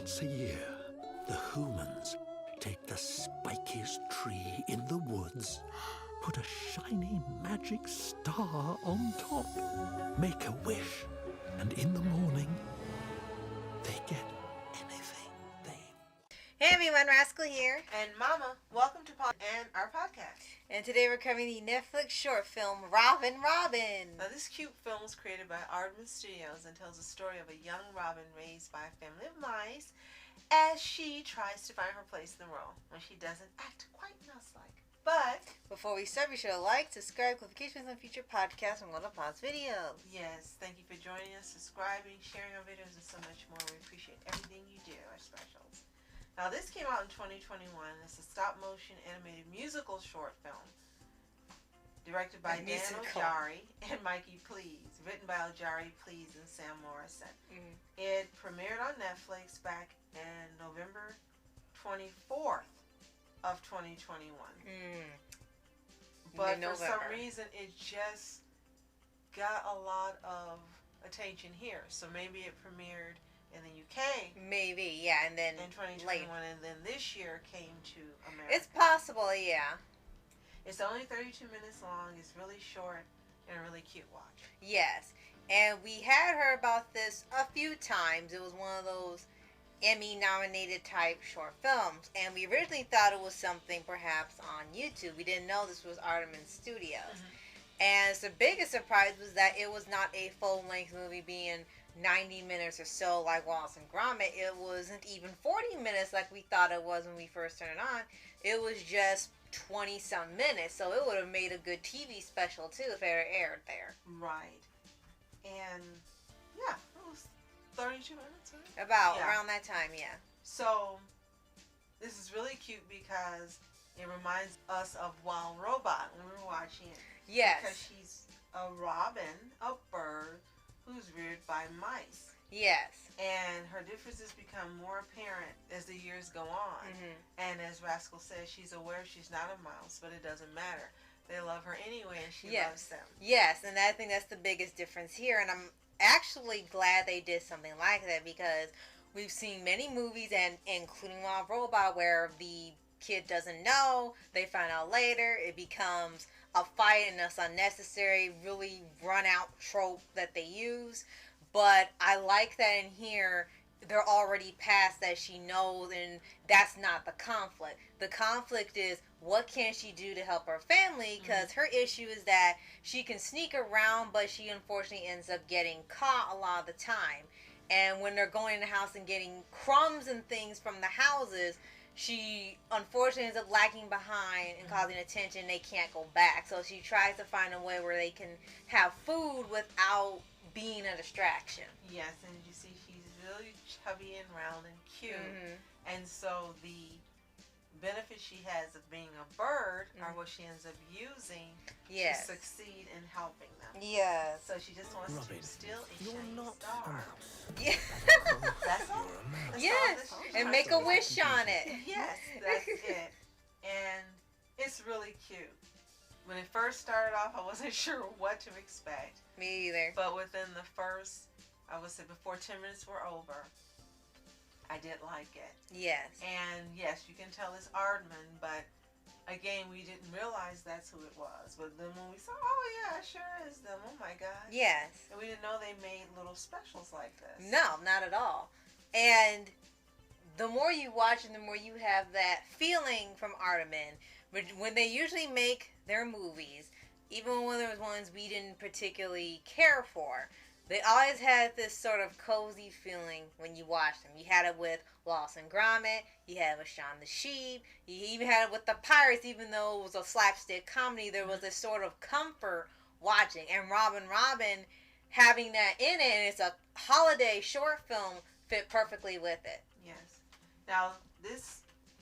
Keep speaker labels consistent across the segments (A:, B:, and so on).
A: Once a year, the humans take the spikiest tree in the woods, put a shiny magic star on top, make a wish, and in the morning, they get anything they...
B: Hey everyone, Rascal here.
C: And Mama, welcome to our podcast.
B: And today we're covering the Netflix short film, Robin.
C: Now this cute film was created by Aardman Studios and tells the story of a young Robin raised by a family of mice as she tries to find her place in the world when she doesn't act quite mouse-like. But
B: before we start, be sure to like, subscribe, notifications on future podcasts, and one of Paws videos.
C: Yes, thank you for joining us, subscribing, sharing our videos, and so much more. We appreciate everything you do, our specials. Now, this came out in 2021. It's a stop-motion animated musical short film directed by Dan Ojari and Mikey Please, written by Ojari, Please, and Sam Morrison. It premiered on Netflix back in November 24th of 2021. But for some reason, it just got a lot of attention here. So maybe it premiered in the UK.
B: Maybe, yeah, and then
C: in 2021, and then this year came to America.
B: It's possible, yeah.
C: It's only 32 minutes long. It's really short and a really cute watch.
B: Yes, and we had heard about this a few times. It was one of those Emmy-nominated type short films, and we originally thought it was something perhaps on YouTube. We didn't know this was Aardman Studios. And the biggest surprise was that it was not a full-length movie being 90 minutes or so like Wallace and Gromit. It wasn't even 40 minutes like we thought it was when we first turned it on. It was just 20-some minutes, so it would have made a good TV special too if it had aired there.
C: Right. And yeah, it was 32 minutes, right?
B: Around that time, yeah.
C: So this is really cute because it reminds us of Wild Robot when we were watching it.
B: Yes.
C: Because she's a robin, a bird, who's reared by mice.
B: Yes.
C: And her differences become more apparent as the years go on. And as Rascal says, she's aware she's not a mouse, but it doesn't matter. They love her anyway, and she loves them.
B: Yes, and I think that's the biggest difference here. And I'm actually glad they did something like that, because we've seen many movies, and including Wild Robot, where the kid doesn't know, they find out later, it becomes a fight and it's unnecessary, really run out trope that they use. But I like that in here they're already past that, she knows, and that's not the conflict. The conflict is, what can she do to help her family? Because her issue is that she can sneak around, but she unfortunately ends up getting caught a lot of the time. And when they're going in the house and getting crumbs and things from the houses, she unfortunately ends up lagging behind and causing attention. They can't go back. So she tries to find a way where they can have food without being a distraction.
C: Yes, and you see she's really chubby and round and cute. And so the benefits she has of being a bird are what she ends up using to succeed in helping them.
B: Yes.
C: So she just wants
A: Robin,
C: to steal a
A: you're
C: shiny
A: not
C: star.
A: a mouse.
B: Yeah.
C: That's all.
B: Yes. And make a wish on it.
C: Yes, that's it. And it's really cute. When it first started off, I wasn't sure what to expect.
B: Me either.
C: But within the first, I would say before 10 minutes were over, I did like it.
B: Yes.
C: And yes, you can tell it's Aardman, but again, we didn't realize that's who it was. But then when we saw, oh yeah, it sure is them. Oh my God.
B: Yes.
C: And we didn't know they made little specials like this.
B: No, not at all. And the more you watch and the more you have that feeling from Aardman, when they usually make their movies, even when there was ones we didn't particularly care for, they always had this sort of cozy feeling when you watch them. You had it with Wallace and Gromit, you had it with Shaun the Sheep, you even had it with the Pirates. Even though it was a slapstick comedy, there was this sort of comfort watching. And Robin having that in it, and it's a holiday short film, fit perfectly with it.
C: Yes. Now, this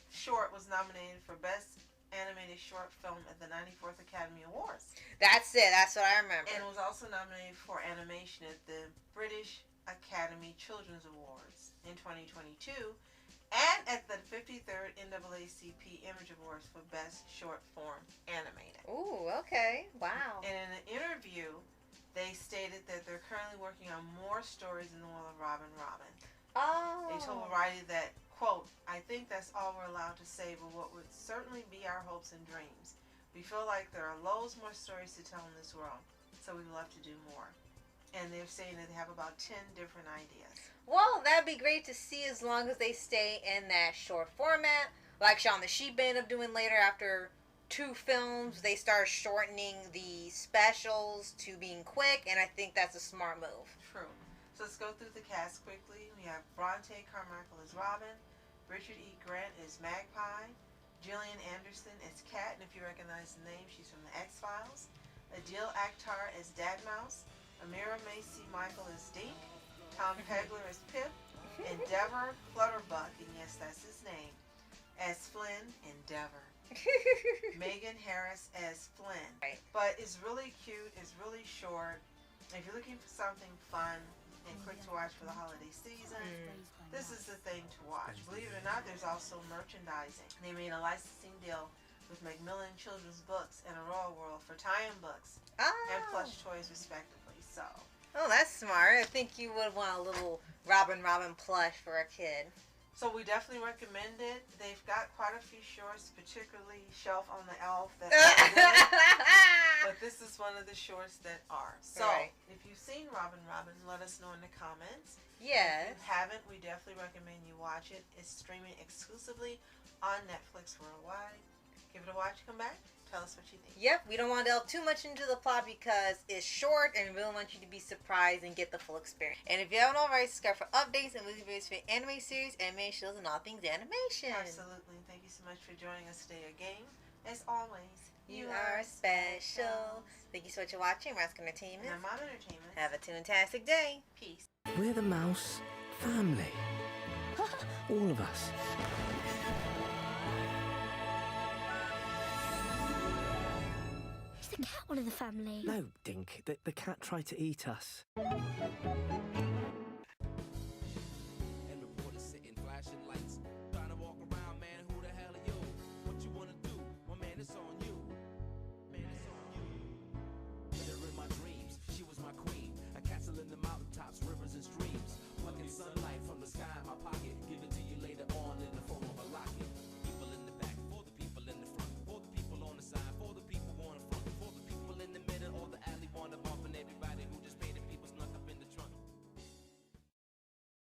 C: short was nominated for Best Animated Short Film at the 94th Academy Awards.
B: That's it. That's what I remember.
C: And was also nominated for animation at the British Academy Children's Awards in 2022 and at the 53rd NAACP Image Awards for Best Short Form Animated.
B: Ooh, okay. Wow.
C: And in an interview, they stated that they're currently working on more stories in the world of Robin.
B: Oh.
C: They told Variety that, quote, "I think that's all we're allowed to say, but what would certainly be our hopes and dreams. We feel like there are loads more stories to tell in this world, so we'd love to do more." And they're saying that they have about 10 different ideas.
B: Well, that'd be great to see as long as they stay in that short format. Like Shaun the Sheep ended up doing later after 2 films. They start shortening the specials to being quick, and I think that's a smart move.
C: True. So let's go through the cast quickly. We have Bronte Carmichael as Robin, Richard E. Grant as Magpie, Gillian Anderson as Kat, and if you recognize the name, she's from the X-Files. Adil Akhtar as Dadmouse, Amira Macy Michael as Dink, Tom Pegler as Pip, and Dever Flutterbuck, and yes, that's his name, as Flynn Endeavor. Megan Harris as Flynn.
B: Right.
C: But it's really cute, it's really short. If you're looking for something fun and quick to watch for the holiday season, this is the thing to watch. Believe it or not, there's also merchandising. They made a licensing deal with Macmillan Children's Books and Aurora World for tie-in books and plush toys respectively. So,
B: Oh, that's smart. I think you would want a little Robin plush for a kid.
C: so we definitely recommend it. They've got quite a few shorts, particularly Shelf on the Elf. That but this is one of the shorts that are. So,
B: Right.
C: if you've seen Robin, let us know in the comments.
B: Yes.
C: If you haven't, we definitely recommend you watch it. It's streaming exclusively on Netflix worldwide. Give it a watch, come back, tell us what you think.
B: Yep, we don't want to delve too much into the plot because it's short and we really want you to be surprised and get the full experience. And if you haven't already, subscribe for updates and movie videos for anime series, anime shows, and all things animation.
C: Absolutely. Thank you so much for joining us today again. As always,
B: You are special. Thank you so much for watching Rask Entertainment.
C: And I'm on Entertainment.
B: Have a fantastic day.
C: Peace.
A: We're the mouse family. All of us.
D: Is the cat one of the family?
A: No, Dink. The cat tried to eat us.